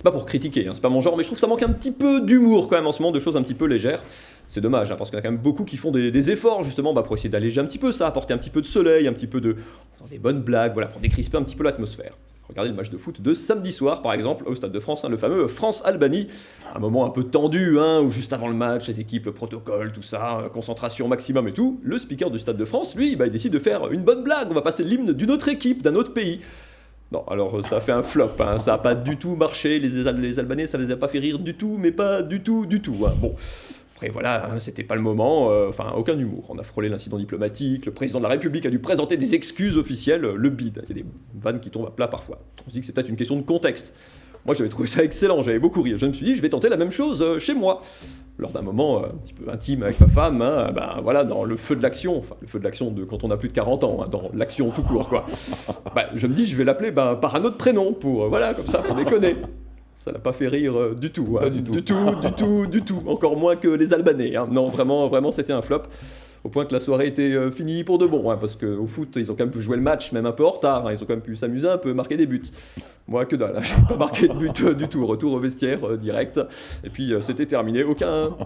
C'est pas pour critiquer, hein, c'est pas mon genre, mais je trouve que ça manque un petit peu d'humour quand même en ce moment, de choses un petit peu légères. C'est dommage, hein, parce qu'il y a quand même beaucoup qui font des efforts justement pour essayer d'alléger un petit peu ça, apporter un petit peu de soleil, un petit peu des bonnes blagues, voilà, pour décrisper un petit peu l'atmosphère. Regardez le match de foot de samedi soir, par exemple, au Stade de France, hein, le fameux France-Albanie. Un moment un peu tendu, hein, où juste avant le match, les équipes, le protocole, tout ça, concentration maximum et tout. Le speaker du Stade de France, lui, il décide de faire une bonne blague. On va passer l'hymne d'une autre équipe, d'un autre pays. Non, alors ça a fait un flop, hein, ça n'a pas du tout marché, les Albanais ça les a pas fait rire du tout, mais pas du tout, hein. Bon, après voilà, hein, c'était pas le moment, aucun humour. On a frôlé l'incident diplomatique, le président de la République a dû présenter des excuses officielles, le bide, il y a des vannes qui tombent à plat parfois. On se dit que c'est peut-être une question de contexte. Moi j'avais trouvé ça excellent, j'avais beaucoup ri, je me suis dit je vais tenter la même chose chez moi. Lors d'un moment un petit peu intime avec ma femme, hein, voilà, dans le feu de l'action, enfin le feu de l'action de quand on a plus de 40 ans, hein, dans l'action tout court quoi. Je me dis je vais l'appeler par un autre prénom pour, voilà, comme ça, pour déconner. Ça l'a pas fait rire du tout, hein. Du tout, encore moins que les Albanais, hein. Non, vraiment c'était un flop. Au point que la soirée était finie pour de bon, hein, parce qu'au foot, ils ont quand même pu jouer le match, même un peu en retard, hein, ils ont quand même pu s'amuser un peu, marquer des buts. Moi, que dalle, hein, j'ai pas marqué de but du tout, retour au vestiaire direct, et puis c'était terminé,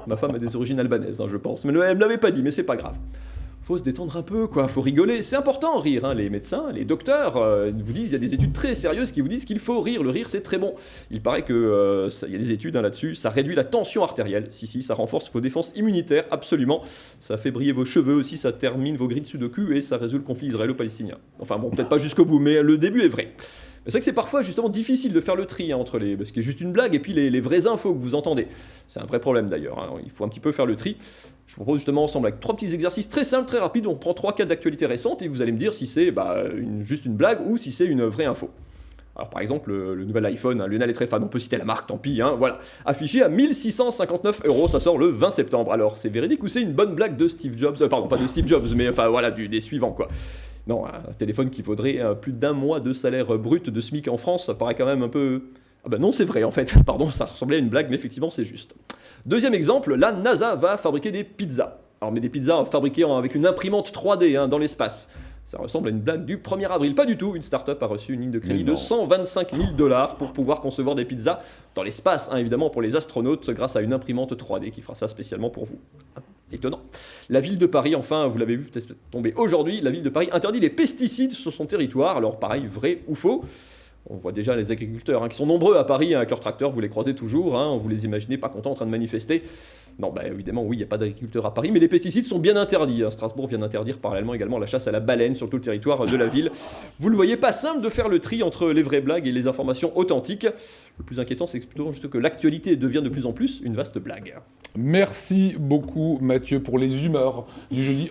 ma femme a des origines albanaises, hein, je pense, mais elle me l'avait pas dit, mais c'est pas grave. Faut se détendre un peu, quoi, faut rigoler, c'est important rire, hein. Les médecins, les docteurs vous disent, il y a des études très sérieuses qui vous disent qu'il faut rire, le rire c'est très bon. Il paraît que, il y a des études là-dessus, ça réduit la tension artérielle, si, ça renforce vos défenses immunitaires, absolument, ça fait briller vos cheveux aussi, ça termine vos grilles de sudoku et ça résout le conflit israélo-palestinien. Enfin bon, peut-être pas jusqu'au bout, mais le début est vrai. Mais c'est vrai que c'est parfois justement difficile de faire le tri, hein, entre ce qui est juste une blague et puis les vraies infos que vous entendez. C'est un vrai problème d'ailleurs, hein. Il faut un petit peu faire le tri. Je vous propose justement ensemble avec 3 petits exercices très simples, très rapides. On prend 3 cas d'actualité récente et vous allez me dire si c'est juste une blague ou si c'est une vraie info. Alors par exemple, le nouvel iPhone, hein, Lionel est très fan, on peut citer la marque, tant pis, hein, voilà. Affiché à 1659 €, ça sort le 20 septembre. Alors c'est véridique ou c'est une bonne blague de Steve Jobs, pardon, pas de Steve Jobs, mais enfin voilà, des suivants quoi. Non, un téléphone qui vaudrait plus d'1 mois de salaire brut de SMIC en France, ça paraît quand même un peu... Ah ben non, c'est vrai en fait, pardon, ça ressemblait à une blague, mais effectivement c'est juste. Deuxième exemple, la NASA va fabriquer des pizzas. Alors mais des pizzas fabriquées avec une imprimante 3D, hein, dans l'espace. Ça ressemble à une blague du 1er avril. Pas du tout, une start-up a reçu une ligne de crédit de 125 000 $ pour pouvoir concevoir des pizzas dans l'espace, hein, évidemment pour les astronautes, grâce à une imprimante 3D qui fera ça spécialement pour vous. Étonnant. La ville de Paris, enfin, vous l'avez vu peut-être tomber aujourd'hui, la ville de Paris interdit les pesticides sur son territoire. Alors pareil, vrai ou faux ? On voit déjà les agriculteurs, hein, qui sont nombreux à Paris, hein, avec leurs tracteurs, vous les croisez toujours, hein, vous les imaginez pas contents en train de manifester. Non, évidemment, oui, il n'y a pas d'agriculteurs à Paris, mais les pesticides sont bien interdits, hein. Strasbourg vient d'interdire parallèlement également la chasse à la baleine sur tout le territoire de la ville. Vous le voyez, pas simple de faire le tri entre les vraies blagues et les informations authentiques. Le plus inquiétant, c'est plutôt juste que l'actualité devient de plus en plus une vaste blague. Merci beaucoup Mathieu pour les humeurs du jeudi.